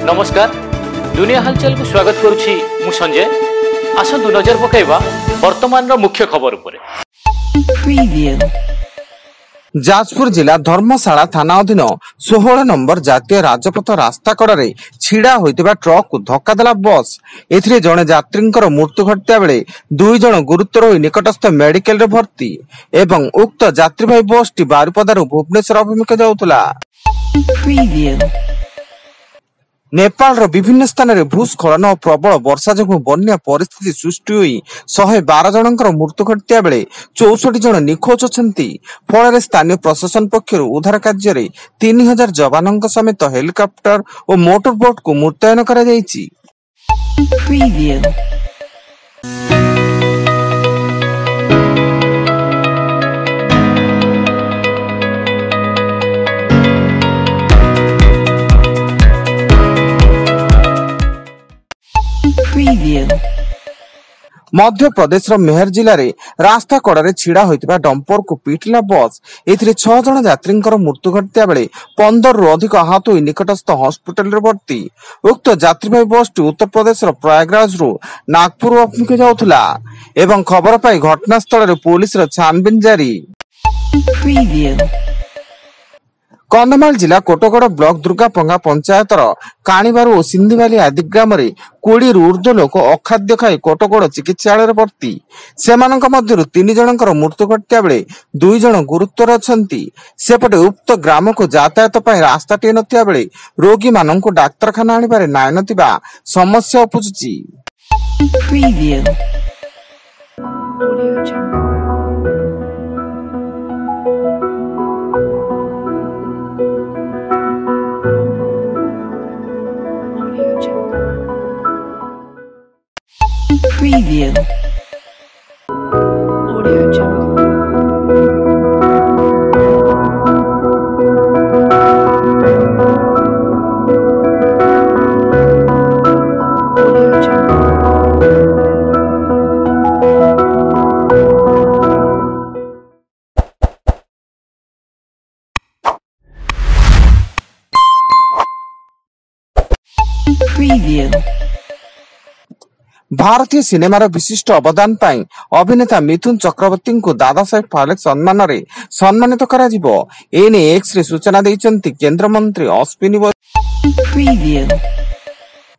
नमस्कार दुनिया हालचाल को स्वागत करुछि मु संजय। आसंतु नजर पकाइबा वर्तमान मुख्य खबर उपरे। जाजपुर जिला धर्मशाला थाना अधीन 16 नंबर जातीय राजपथ रास्ता कड़े छिड़ा होइतिबा ट्रक को धक्का देला बस। एथिरे जणे यात्रींकर मृत्यु घटिया बेले 2 जण गुरुतर होई निकटस्थ मेडिकल रे भर्ती एवं उक्त यात्रीवाही बस टी बारिपदारु भुवनेश्वर अभिमुखे जाउतला। नेपाल रो विभिन्न स्थान रे भूस्खलन और प्रबल वर्षा जगु बन्या परिस्थिति सृष्टि होई 112 जनकर मृत्यु घटिया बेले 64 जन निखोज अछंती। फଳରେ स्थानीय प्रशासन पक्षरु उद्धार कार्य रे 3000 जवानक समेत हेलिकॉप्टर और मोटर बोट को मुतयन करा जायछि। मध्य प्रदेश मेहर जिले रे रास्ता कड़े छिड़ा होइतिबा डंपर को पिटला बस। एथिरे 6 जण यात्रींकर मृत्यु घटिया बेले 15 रु अधिक आहत होई निकटस्थ हॉस्पिटल रे भर्ती। उक्त यात्रीवाही बस टी उत्तर प्रदेश रो प्रयागराज रु नागपुर अभिमुखे जाउथला एवं खबर पाई घटनास्थल रे पुलिस रो छानबीन जारी। कंधमाल जिला कोटगड़ ब्लॉक दुर्गापंगा पंचायतर काणीबारू और सिंधीवाली आदि ग्राम रे 20 रु ऊर्ध्व लोक अखाद्य खाई कोटगड़ चिकित्सालय भर्ती। सेमानक मध्यरु 3 जनकर मृत्यु घटिया बेले 2 जण गुरुतर अछंती। सेपटे उक्त ग्राम को यातायात पई रास्ताटे नथिया बेले रोगी माननकु डाक्तरखाना आनिबारे नाय नथिबा समस्या उपुजुची। Preview. Audio Jungle. Audio Jungle. Preview. भारतीय सिनेमार विशिष्ट अवदान पाई अभिनेता मिथुन चक्रवर्ती को दादा साहेब फाल्के सम्मान रे सम्मानित करा जिवो। एने एक्स रे सूचना दैचंती केंद्र मंत्री अश्विनी वैष्णव।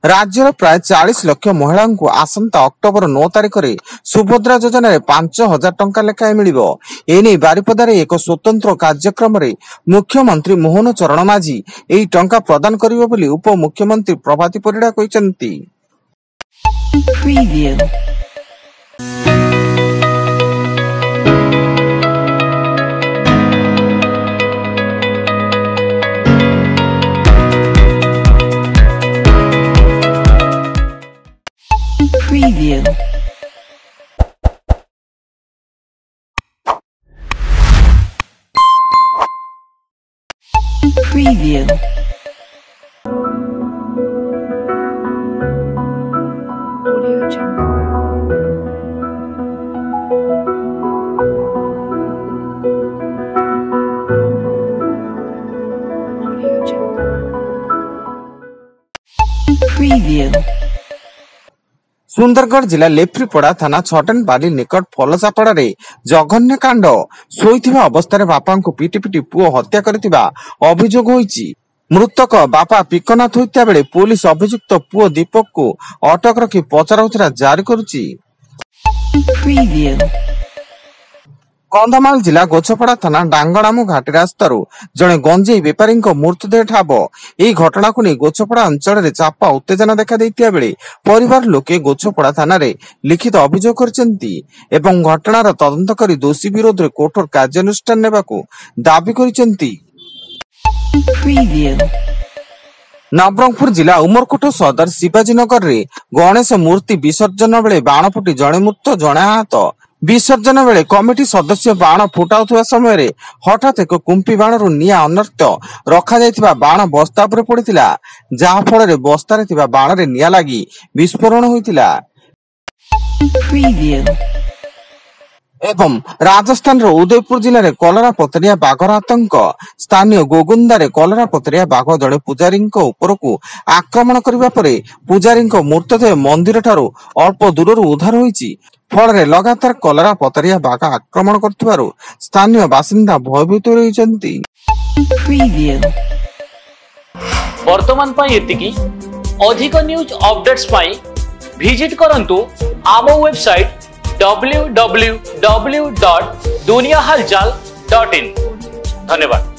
राज्यर प्राय 40 लाख महिला को आसंता अक्टोबर 9 तारिख रे सुभद्रा योजना रे 5000 टंका लेखाए मिलिबो। एने बारिपदारे एक स्वतंत्र कार्यक्रम रे मुख्यमंत्री मोहन चरण माझी एई टंका प्रदान करिवो बोली उप मुख्यमंत्री प्रभाती Parida कहिसंती। Preview. Preview. Preview. Audio Jungle. Audio Jungle. Preview. Sundargarh जिला लेफ्रीपड़ा थाना छटनबाली निकट फलसापड़ा रे जघन्य कांड। सोईथिबा अवस्था रे बापा को पिटी पिटी पुओ हत्या करथिबा अभियोग होईची। मृतक बापा पिकनाथ होइता बेले पुलिस अभियुक्त पुओ दीपक को अटक रखी पचराउचरा जारी करुची। कंधमाल जिला गोछपड़ा थाना डांगणामु घाटी रास्तारू जड़े गंजेई बेपारी मृतदेह ठाब। यही घटना को नहीं गोछपड़ा अंचल रे चापा उत्तेजना देखा देइतिया बेले परिवार लोके गोछपड़ा थाना रे लिखित अभियोग करचंती एवं घटनार तदंत करी दोषी विरोध रे कठोर कार्यानुष्ठान नेबाकू दाबी करिसंती। नवरंगपुर जिला उमरकोट सदर शिवाजीनगर रे गणेश मूर्ति विसर्जन बेले बाण फुटी जड़े मृत जड़े आहत। विसर्जन बेले कमिटी सदस्य बाण फुटाउथुवा समय रे हठात एक कुंपी बाणरू निया अनर्थ रखा जायतिबा बाण बस्ता उपरे पड़िथिला, जहा फल रे बस्ता रे थिबा बाण रे निया लागी विस्फोरण होइतिला। ଏବଂ ରାଜସ୍ଥାନର ଉଦୟପୁର ଜିଲ୍ଲାରେ କଲରାପତରିଆ ବାଘର ଆତଙ୍କ। ସ୍ଥାନୀୟ ଗୋଗୁନ୍ଦାରେ କଲରାପତରିଆ ବାଘ ଜଣେ ପୂଜାରୀଙ୍କ ଉପରକୁ ଆକ୍ରମଣ କରିବା ପରେ ପୂଜାରୀଙ୍କ ମୃତଦେହ ମନ୍ଦିରଠାରୁ ଅଳ୍ପ ଦୂରରୁ ଉଦ୍ଧାର ହୋଇଛି। ଫଳରେ ଲଗାତାର କଲରାପତରିଆ ବାଘ ଆକ୍ରମଣ କରୁଥିବାରୁ ସ୍ଥାନୀୟ ବାସିନ୍ଦା ଭୟଭୀତ ହୋଇଛନ୍ତି। Preview. ବର୍ତ୍ତମାନ ପାଇଁ ଏତିକି। ଅଧିକ ନ୍ୟୁଜ୍ ଅପଡେଟ୍ସ ପାଇଁ ଭିଜିଟ୍ କରନ୍ତୁ ଆମ ୱେବସାଇଟ୍ www.duniyahalchal.in। ଧନ୍ୟବାଦ।